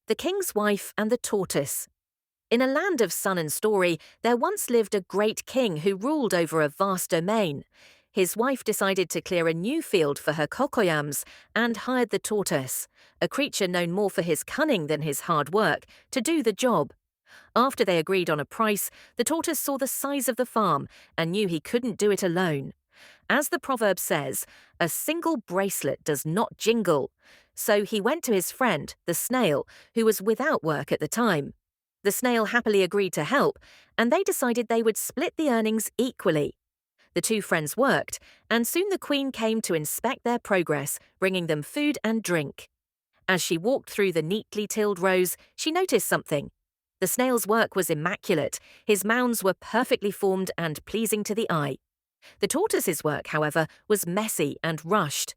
The King's Wife and the Tortoise. In a land of sun and story, there once lived a great king who ruled over a vast domain. His wife decided to clear a new field for her cocoyams and hired the tortoise, a creature known more for his cunning than his hard work, to do the job. After they agreed on a price, the tortoise saw the size of the farm and knew he couldn't do it alone. As the proverb says, a single bracelet does not jingle. So he went to his friend, the snail, who was without work at the time. The snail happily agreed to help, and they decided they would split the earnings equally. The two friends worked, and soon the queen came to inspect their progress, bringing them food and drink. As she walked through the neatly tilled rows, she noticed something. The snail's work was immaculate, his mounds were perfectly formed and pleasing to the eye. The tortoise's work, however, was messy and rushed.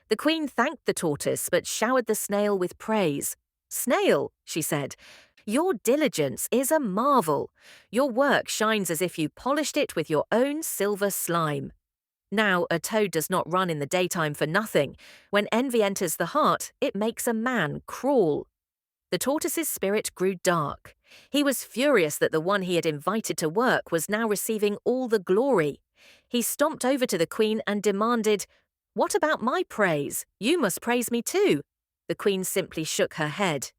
The queen thanked the tortoise but showered the snail with praise. "Snail," she said, "your diligence is a marvel. Your work shines as if you polished it with your own silver slime." Now, a toad does not run in the daytime for nothing. When envy enters the heart, it makes a man crawl. The tortoise's spirit grew dark. He was furious that the one he had invited to work was now receiving all the glory. He stomped over to the queen and demanded, "What about my praise? You must praise me too." The queen simply shook her head.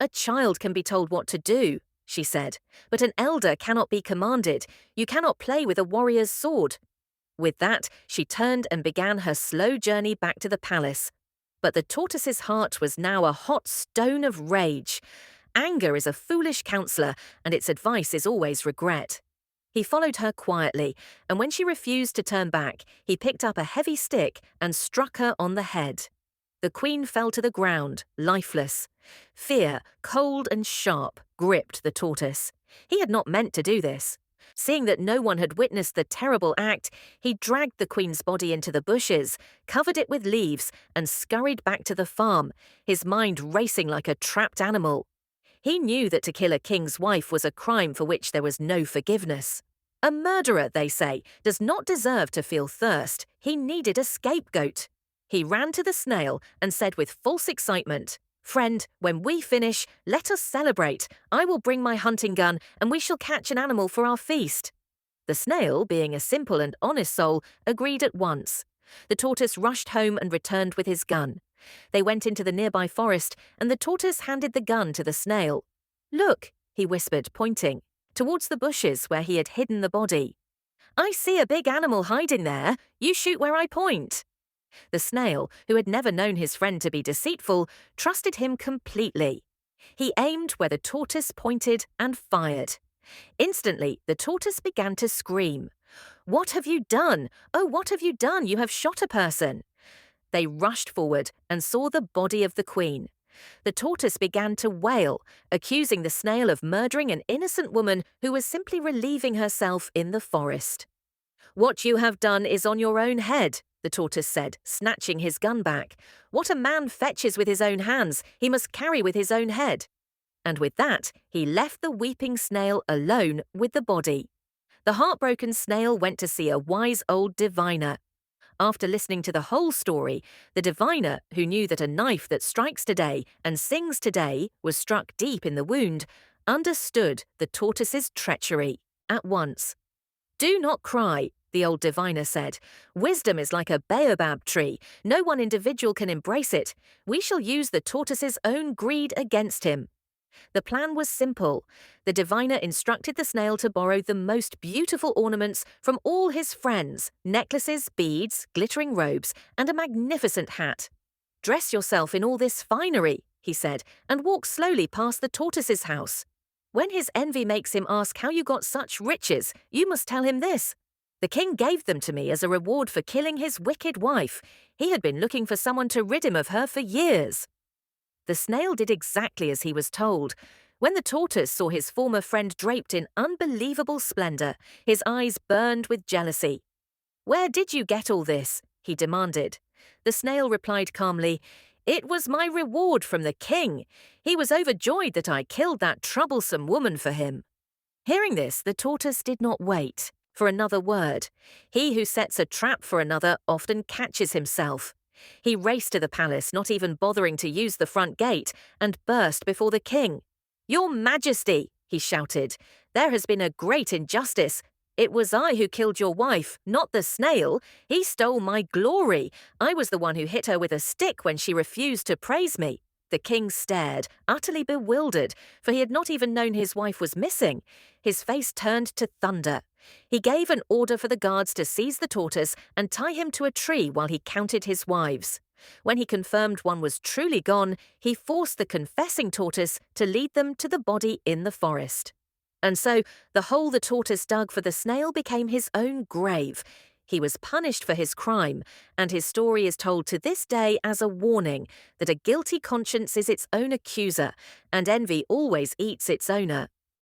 "A child can be told what to do," she said, "but an elder cannot be commanded. You cannot play with a warrior's sword." With that, she turned and began her slow journey back to the palace. But the tortoise's heart was now a hot stone of rage. Anger is a foolish counselor, and its advice is always regret. He followed her quietly, and when she refused to turn back, he picked up a heavy stick and struck her on the head. The queen fell to the ground, lifeless. Fear, cold and sharp, gripped the tortoise. He had not meant to do this. Seeing that no one had witnessed the terrible act, he dragged the queen's body into the bushes, covered it with leaves, and scurried back to the farm, his mind racing like a trapped animal. He knew that to kill a king's wife was a crime for which there was no forgiveness. A murderer, they say, does not deserve to feel thirst. He needed a scapegoat. He ran to the snail and said with false excitement, "Friend, when we finish, let us celebrate. I will bring my hunting gun, and we shall catch an animal for our feast." The snail, being a simple and honest soul, agreed at once. The tortoise rushed home and returned with his gun. They went into the nearby forest, and the tortoise handed the gun to the snail. "Look," he whispered, pointing towards the bushes where he had hidden the body. "I see a big animal hiding there. You shoot where I point." The snail, who had never known his friend to be deceitful, trusted him completely. He aimed where the tortoise pointed and fired. Instantly, the tortoise began to scream. "What have you done? Oh, what have you done? You have shot a person." They rushed forward and saw the body of the queen. The tortoise began to wail, accusing the snail of murdering an innocent woman who was simply relieving herself in the forest. "What you have done is on your own head," the tortoise said, snatching his gun back. "What a man fetches with his own hands, he must carry with his own head." And with that, he left the weeping snail alone with the body. The heartbroken snail went to see a wise old diviner. After listening to the whole story, the diviner, who knew that a knife that strikes today and sings today was struck deep in the wound, understood the tortoise's treachery at once. "Do not cry," the old diviner said. "Wisdom is like a baobab tree. No one individual can embrace it. We shall use the tortoise's own greed against him." The plan was simple. The diviner instructed the snail to borrow the most beautiful ornaments from all his friends, necklaces, beads, glittering robes, and a magnificent hat. "Dress yourself in all this finery," he said, "and walk slowly past the tortoise's house. When his envy makes him ask how you got such riches, you must tell him this: the king gave them to me as a reward for killing his wicked wife. He had been looking for someone to rid him of her for years." The snail did exactly as he was told. When the tortoise saw his former friend draped in unbelievable splendor, his eyes burned with jealousy. "Where did you get all this?" he demanded. The snail replied calmly, "It was my reward from the king. He was overjoyed that I killed that troublesome woman for him." Hearing this, the tortoise did not wait for another word. He who sets a trap for another often catches himself. He raced to the palace, not even bothering to use the front gate, and burst before the king. "Your Majesty," he shouted, "there has been a great injustice. It was I who killed your wife, not the snail. He stole my glory. I was the one who hit her with a stick when she refused to praise me." The king stared, utterly bewildered, for he had not even known his wife was missing. His face turned to thunder. He gave an order for the guards to seize the tortoise and tie him to a tree while he counted his wives. When he confirmed one was truly gone, he forced the confessing tortoise to lead them to the body in the forest. And so the hole the tortoise dug for the snail became his own grave. He was punished for his crime, and his story is told to this day as a warning that a guilty conscience is its own accuser, and envy always eats its owner.